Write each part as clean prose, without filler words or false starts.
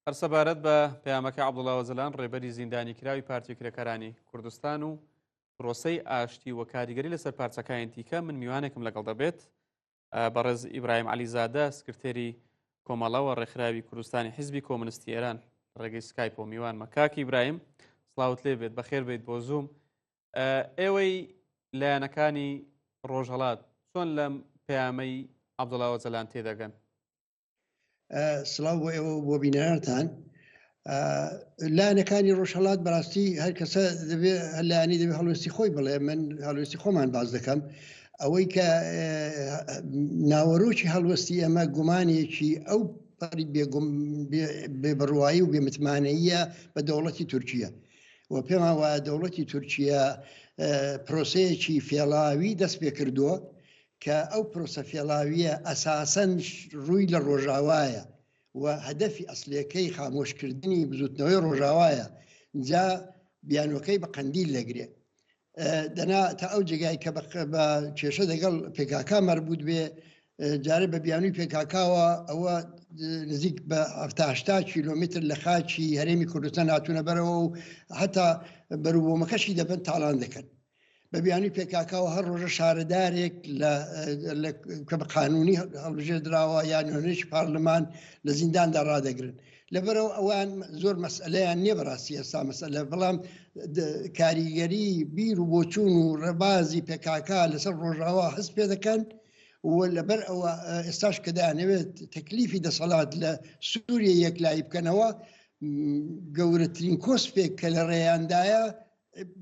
هەرسەبارەت بە پەیامەکە عەبدوڵڵا ئۆزەلان ڕێبەری زیندانی کراوی پارتی کرێکەرانی کوردستان و پرۆسەی ئاشتی و کاریگەری لەسەر پارچەکایەتی کە من میوانێکم لەگەڵ دەبێت بەڕێز ئیبراهیم عەلیزادە سکرتێری کۆمەڵەوە ڕێکخراوی کوردستانی حیزبی کۆمونستی ئێران ڕێگەی سکایپۆ میوانمە. کاکی ئیبراهیم سڵاوت لێ بێت، بەخێر بێت بۆ زووم. ئێوەی لایەنەکانی ڕۆژهەڵات چۆن لەم پەیامەی عەبدوڵڵا ئۆزەلان تێدەگەن؟ سڵاو بۆ ئێوە بۆ بینەرانتان. لایەنەکانی ڕۆژهەڵات بەڕاستی هەر کەسە دەبێت لایەنی دەبێت هەڵوێستی خۆی بڵێ. من هەڵوێستی خۆمان باز دەکەم. ئەوەی کە ناوەڕۆکی هەڵوەستی ئەمە گومانێکی ئەو پەری بێبڕوایی و بێمتمانەیە بە دەوڵەتی تورکیە و پێمان وایە دەوڵەتی تورکیە پرۆسەیەکی فێڵاوی دەست پێ کردووە کە ئەو پرۆسە فێڵاویە ئەساسەن ڕووی لە ڕۆژاوایە و هەدەفی ئەسلەکەی خامۆشکردنی بزوتنەوەی ڕۆژاوایە. جا بیانوەکەی بە قەندیل لەگرێ دەنا تا ئەو جێگای کە بە کێشە دەگەڵ پێکاکا مەربوط بێ جارە بە بیانووی پێکاکاوە ئەوە نزیک بە 80 کیلۆمتر لە خاچی هەرێمی کوردستان هاتوونە بەرەوە و هەتا بەروبوومەکەشی دەبن تاڵان دەکەن. بە بیانووی پێکاکاوە هەر ڕۆژە شارەدارێک کە بە قانونی هەڵبژێر دراوە یان هەنێکی پارلەمان لە زینداندا ڕادەگرن. لەبەرەوە ئەوان زۆر مەسئلەیان نییە بەڕاستی ئێستا مەسئلە، بەڵام کاریگەری بیر و بۆچوون و ڕێبازی پێکاکا لەسەر ڕۆژاوا هەست پێ دەکەن و لەبەر ئەوە ئێستاش کە دەیانەوێت تەکلیفی دەسەڵات لە سووریە یەکلایی بکەنەوە، گەورەترین کۆسپێک کە لە ڕێیاندایە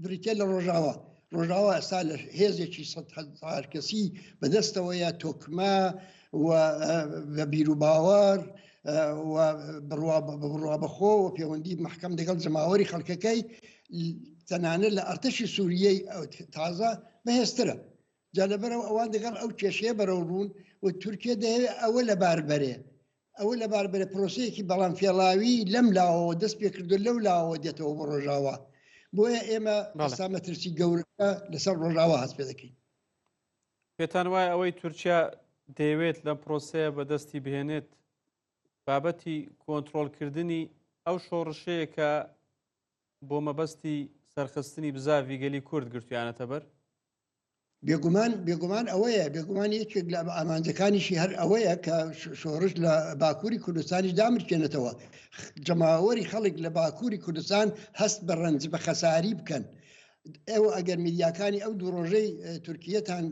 بریتە لە ڕۆژاوا. ڕۆژاوا ئێستا لە هێزێکی 100 کەسی بەدەستەوەیە تۆکمە و بە بیر و باوەڕ و بڕوا بەخۆ و پەیوەندی محکەم دەگەڵ جەماوەری خەڵکەکەی تەنانەت لە ئەرتەشی سووریەی تازە بەهێزترە. جا لەبەرەوە ئەوان دەگەڵ ئەو کێشەیە بەرەو ڕوون و تورکیا دەیەوێت ئەوە لە باربەرێ ئەوە لە باربەرە پرۆسەیەکی بەڵام فێڵاوی لەم لاوەوە دەست پێ کردو لەو لاوەوە دێتەوە بە ڕۆژاوا. بۆیە ئێمە ئێستا مەترسی گەورەکە لەسەر ڕۆژاوا هەست پێ دەکەین. پێتان وایە ئەوەی تورکیا دەیەوێت لەم پرۆسەیە بەدەستی بهێنێت بابەتی کۆنتڕۆڵکردنی ئەو شۆڕشەیە کە بۆ مەبەستی سەرخستنی بزاوی گەلی کورد گرتویانەتە بەر؟ بێگومان ئەوەیە، بێگومان یەکێک لە ئامانجەکانیشی هەر ئەوەیە کە شۆڕش لە باکووری کوردستانیش دامرکێنێتەوە. جەماوەری خەڵک لە باکووری کوردستان هەست بە ڕەنج بە خەساری بکەن. ئێوە ئەگەر میدیاکانی ئەو دوو ڕۆژەی تورکیەتان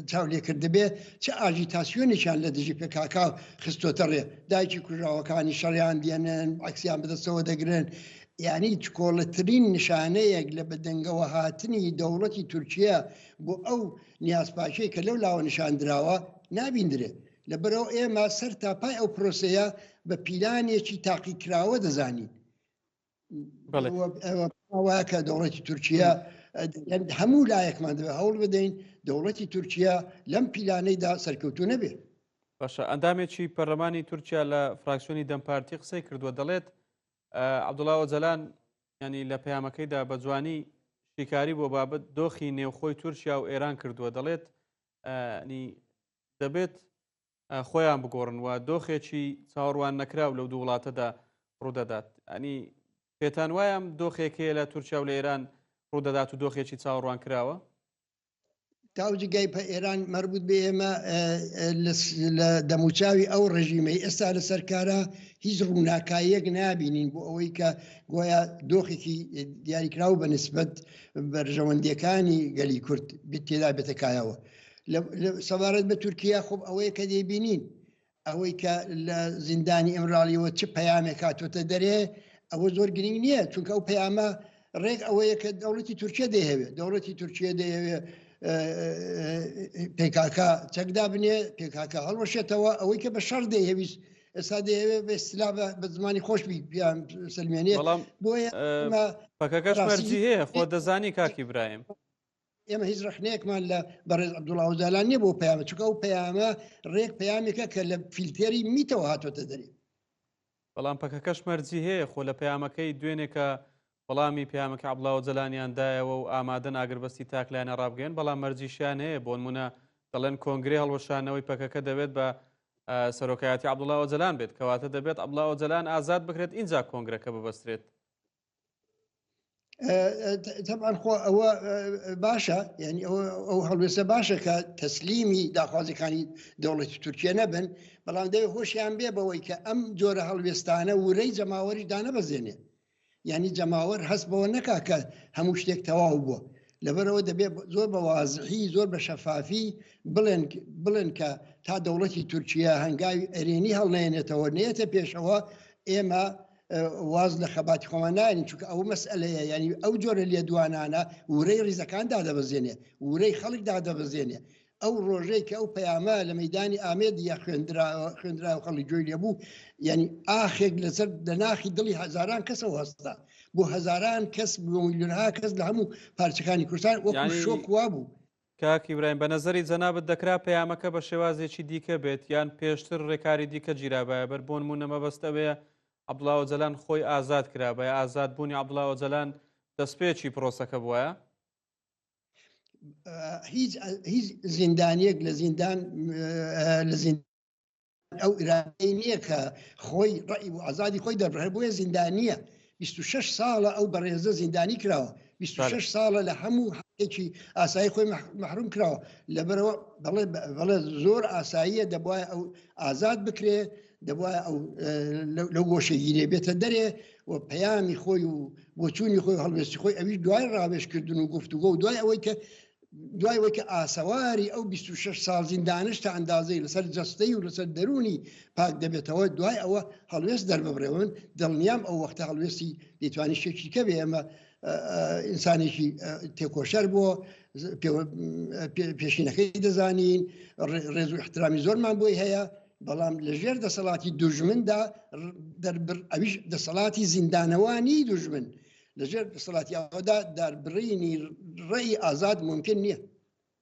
چاولێکردبێ چه ئاژیتاسیۆنێکیان لە دژی پێکاکا خستۆتە ڕێ، دایکی کوژاوەکانی شەڕیان دێنن، عەکسیان بەدەستەوە دەگرن. یعنی کۆڵەترین نیشانەیەک لە بەدەنگەوە هاتنی دەوڵەتی تورکیا بۆ ئەو نیازپاشەی کە لەو لاوە نیشاندراوە نابیندرێت. لەبەرەوە ئێمە سەر تاپای ئەو پرۆسەیە بە پیلانێکی تاقیکراوە دەزانین. وایە کە دەوڵەتی تورکیا هەموو لایەکمان دەبێت هەوڵ بدەین دەوڵەتی تورکیا لەم پیلانەیدا سەرکەوتوو نەبێت. باشە، ئەندامێکی پەرلەمانی تورکیا لە فراکسیۆنی دەمپارتی قسەی کردووە، دەڵێت عەبدوڵڵا ئۆزەلان ینی لە پەیامەکەیدا بە جوانی شیکاری بۆ بابەت دۆخی نێوخۆی تورکیا و ئێران کردووە. دەڵێت دەبێت خۆیان بگۆڕن و دۆخێکی چاوەڕوان نەکراو لەو دوو وڵاتەدا ڕوودەدات. ئەنی پێتان وایە دۆخێکەیە لە تورکیا و لە ئێران ڕوودەدات و دۆخێکی چاوەڕوان کراوە؟ تاوجگای پە ئێران مربوط بە ئێمە لە دەموچاوی ئەو ڕژیمەی ئێستا لە سەرکارە هیچ ڕووناکاییەک نابینین بۆ ئەوەی کە گویا دۆخێکی دیاریکراو بە نسبەت بەرژەوەندیەکانی گەلی کورد تێدا بێتەکایەوە. سەبارەت بە تورکیا خۆب ئەوەیە کە دەیبینین ئەوەی کە لە زیندانی ئەمرالیەوە چ پەیامێک هاتوۆتە دەرێ ئەوە زۆر گرنگ نییە، چونکە ئەو پەیامە ڕێک ئەوەیە کە دەوڵەتی تورکیا دەیەوێت دەوڵەتی تورکیا دەیەوێت پێکاکا چەکدا بنێ، پێکاکا هەڵوەشێتەوە، ئەوەی کە بە شەڕ دەیەویست ئێستا دەیەوێت بە ئیستیلا بە زمانی خۆشبی بیان سلمێنێت. بۆیە پەکەکەش مەرجی هەیە، خۆ دەزانی کاکی ئیبراهیم. ئێمە هیچ ڕخنەیەکمان لە بەڕێز عەبدوڵڵا ئۆزەلان نییە بۆ پەیامە، چونکە ئەو پەیامە ڕێک پەیامێکە کە لە فیلتێری میتەوە هاتوۆتە دەرێ. بەڵام پەکەکەش مەرجی هەیە، خۆ لە پەیامەکەی دوێنێکە وەڵامی پەیامەکە عەبدوڵڵا ئۆزەلانیاندایەوە و ئامادەن ئاگربەستی تاکلایەنە ڕابگەن، بەڵام مەرجیشیان هەیە. بۆ نمونە دەڵێن کۆنگرێ هەڵوەشانەوەی پەکەکە دەوێت بە سەرۆکایەتی عەبدوڵڵا ئۆجەلان بێت کەواتە دەبێت عەبدوڵڵا ئۆجەلان ئازاد بکرێت اینجا کۆنگرەکە ببەسترێت. طبعا خۆ ئەوە باشە ینی ئەو هەڵوێستە باشە کە تەسلیمی داخوازەکانی دەوڵەتی تورکیا نەبن، بەڵام دەوێت هۆشیان بێ بەوەی کە ئەم جۆرە هەڵوێستانە ورەی جەماوەریش دانەبەزێنێ، ینی جەماوەر هەست بەوە نەکا کە هەموو شتێک تەواو بووە، لەبەرەوە دەبێت زۆر بە وازحی زۆر بە شەفافی بڵێن کە تا دەوڵەتی تورکیا هەنگاوی ئەرێنی هەڵنێنێتەوە نێتە پێشەوە ئێمە واز لە خەباتی خۆمان ناین، چونکە ئەو مەسئلەیە ینی ئەو جۆرە لێدوانانە ورەی ڕیزەکان دادەبەزێنێ، ورەی خەڵک دادەبەزێنێ. ئەو ڕۆژەی کە ئەو پەیامە لە مەیدانی ئامێدیا خوێندرا و خەڵی گوێی لێبوو، ینی ئاخێک لەسەر لە ناخی دڵی هەزاران کەسەوە هەستا بۆ هەزاران کەس بۆ میلیۆنها کەس لە هەموو پارچەکانی کوردستان وەکو شۆک وا بوو. کاک ئیبراهیم بە نەزەری جەنابەت دەکرا پەیامەکە بە شێوازێکی دیکە بێت یان پێشتر ڕێکاری دیکە گیرابایە بەر بۆ نمونە مەبەستەوەیە عەبدوڵڵا ئۆجەلان خۆی ئازاد کرابایە، ئازادبوونی عەبدوڵڵا ئۆجەلان دەستپێکی پرۆسەکە بووە؟ هیچ زیندانیەک لە زیندان ئەو ئیرانی نییە کە خۆی ڕێی و ئازادی خۆی دەبڕێ بۆیە زیندانیە. 26 ساڵە ئەو بەڕێزە زیندانی کراوە، 26 ساڵە لە هەموو حقێکی ئاسایی خۆی محروم کراوە، لەبەرەوە بەڵێ زۆر ئاساییە دەبواە ئەو ئازاد بکرێ، دەبواە ئەو لەو گۆشەگیرێ بێتە دەرێ و پەیامی خۆی و بۆچوونی خۆی هەڵوێستی خۆی ئەویش دوای ڕاوێشکردن و گفتوگۆ و دوای ئەوەی کە ئاسەواری ئەو 26 ساڵ زیندانش تا ئەندازەی لەسەر جەستەی و لەسەر دەرونی پاک دەبێتەوە، دوای ئەوە هەڵوێست دەرببڕێون دڵنیام ئەو وەختە هەڵوێستی دەیتوانی شێکی کە بێ ئەمە ئینسانێکی تێکۆشەر بووە، پێشینەکەی دەزانین، ڕێز و احترامی زۆرمان بۆی هەیە، بەڵام لەژێر دەسەڵاتی دوژمندا ئەویش دەسەڵاتی زیندانەوانی دوژمن لەژێر دەسەڵاتی ئەوەدا داربڕینی ڕێی ئازاد ممکن نییە.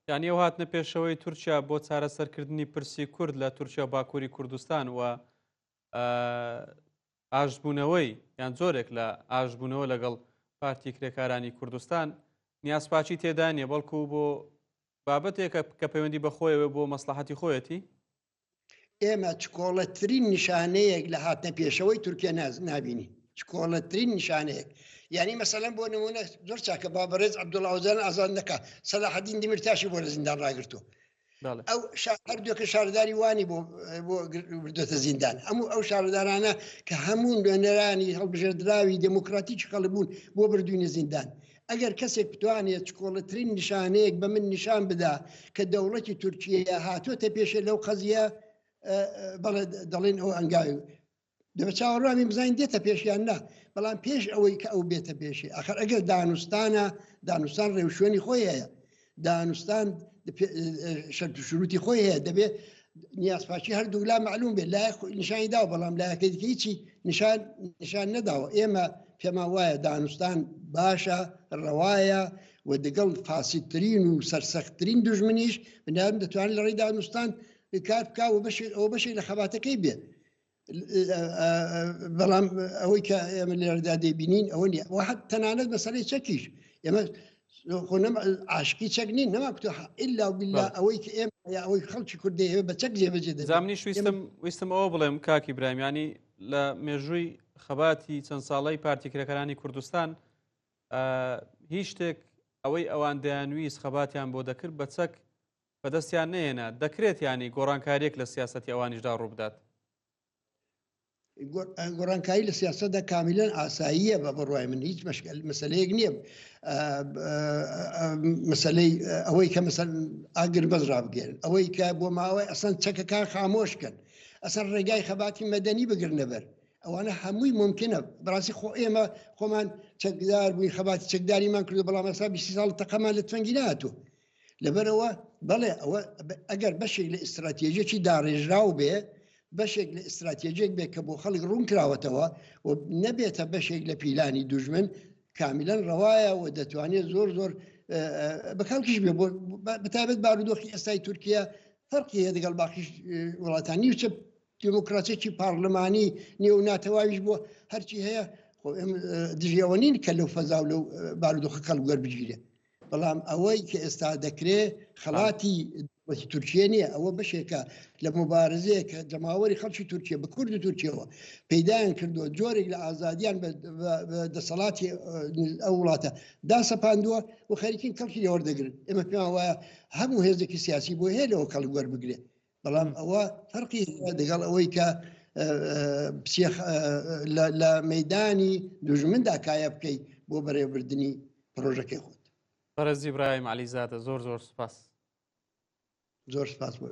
یانی ئەو هاتنە پێشەوەی تورکیا بۆ چارەسەرکردنی پرسی کورد لە تورکیا باکووری کوردستان و ئاشبوونەوەی یان زۆرێک لە ئاشبوونەوە لەگەڵ پارتی کرێکارانی کوردستان نیازپاچی تێدا نیە، بەڵکو بۆ بابەتێکە کە پەیوەندی بەخۆیەوە بۆ مەسلحەتی خۆیەتی. ئێمە چکۆڵەترین نیشانەیەک لە هاتنە پێشەوەی تورکیا نابینی، چکۆڵەترین نیشانەیەک. یعنی مەسەلەن بۆ نمونە زۆر چاکە بابەڕێز عەبدوڵڵا ئۆجەلان ئازاد نەکا، سەلاحەدین دیمیرتاشی بۆ لە زیندان ڕاگرتووە، ئەو هەردووکە شارداری وانی بۆ بردوێتە زیندان، هەموو ئەو شاردارانە کە هەموو نوێنەرانی هەڵبژێردراوی دموکراتیکی خەڵبوون بۆ بردوونی زیندان. ئەگەر کەسێک بتوانێت چکۆڵەترین نیشانەیەک بە من نیشان بدا کە دەوڵەتی تورکیا هاتوۆتە پێشە لەو قەزیە، بەڵێ دەڵێن ئەو ئەنگاوی دەبێت چاوەڕوامی بزانین دێتە پێشیان نا، بەڵام پێش ئەوەی کە ئەو بێتە پێشی ئاخر ئەگەر دانوستان ڕێوشێنی خۆی هەیە، دانوستان شەرت و شروتی خۆی هەیە، دەبێت نیازپاچی هەردوو لا معلوم بێت، لای نیشانی داوە، بەڵام لایەکەی دیکە هیچی نیشان نەداوە. ئێمە پێمان وایە دانوستان باشە، ڕەوایە و دەگەڵ فاسیدترین و سەرسەختترین دوژمنیش بنیادم دەتوانێت لە ڕێی دانوستان کار بکا و ئەوە بەشێک لە خەباتەکەی بێت. بەڵام ئەوەی کە ئێمە لێرەدا دەبینین ئەوە نیە، وحد تەنانەت مەسەلەی چەکیش ئێمە عاشقی چەک نین، نەماکتۆ ئیلا بالله ئەوەی کە ئێمە ئەوەی خەڵکی کوردی هەیە بە چەک جێبەجێ دەبێت. زامنیش ویستم ئەوە بڵێم کاکی ئیبراهیم، ینی لە مێژووی خەباتی چەند ساڵەی پارتی کرێکارانی کوردستان هیچ شتێک ئەوەی ئەوان دەیانویست خەباتیان بۆ دەکرد بە چەک بەدەستیان نێنا، دەکرێت ینی گۆڕانکاریەک لە سیاسەتی ئەوانیشدا ڕووبدات. گۆڕانکاری لە سیاسەتدا کامیلەن ئاساییە بە بڕوای من، هیچ مەسلەیەک نییە. مەسلەی ئەوەی کە مەسەن ئاگر بەزرا بگێرن، ئەوەی کە بۆ ماوەی ئەسەن چەکەکان خامۆشکەن، ئەسەن ڕێگای خەباتی مەدەنی بگرنەبەر، ئەوانە هەمووی ممکنە. بەڕاستی خۆ ئێمە خۆمان چەکدار بووین، خەباتی چەکداریمان کردو، بەڵام ئەسا 20 ساڵ تەقەمان لە تفەنگی نهاتووە. لەبەرەوە بەڵێ ئەوە ئەگەر بەشێک لە ئستراتێژیەکی داڕێژراو بێ، بەشێک لە ئستراتێژێک بێت کە بۆ خەڵک ڕوون کراوەتەوە و نەبێتە بەشێک لە پیلانی دوژمن، کامیلەن ڕەوایە و دەتوانێت زۆر بە خەڵکیش بێ. بەتایبەت بارودۆخی ئێستای تورکیا فەرقی هەیە لەگەڵ باقی وڵاتانی، وچە دیموکراسیێکی پارلەمانی نیە و ناتەواویش بۆ هەرچی هەیە. دژیەوە نین کە لەو فەزا و لەو بارودۆخە خەڵک وەربگیرێ، بەڵام ئەوەی کە ئێستا دەکرێت خەڵاتی وەتی تورکیە نییە ئەوە بەشێکە لە مبارزەیە کە جەماوەری خەڵکی تورکیە بە کورد و تورکیەوە پەیدایان کردووە جۆرێک لە ئازادیان بە دەسەڵاتی ئەو وڵاتە داسەپاندووە و خەریکین کەڵکی لێوەردەگرن ئێمە پێیان وایە هەموو هێزێکی سیاسی بۆ هەیە لەوە کەڵک وەربگرێ بەڵام ئەوە فەرقی لەگەڵ ئەوەی کە لە مەیدانی دوژمندا کایە بکەیت بۆ بەڕێوەبردننی پرۆژەکەی خۆت. بەرز ئیبراهیم عەلیزادە زۆر زۆر سوپاس. زۆر سپاس بۆ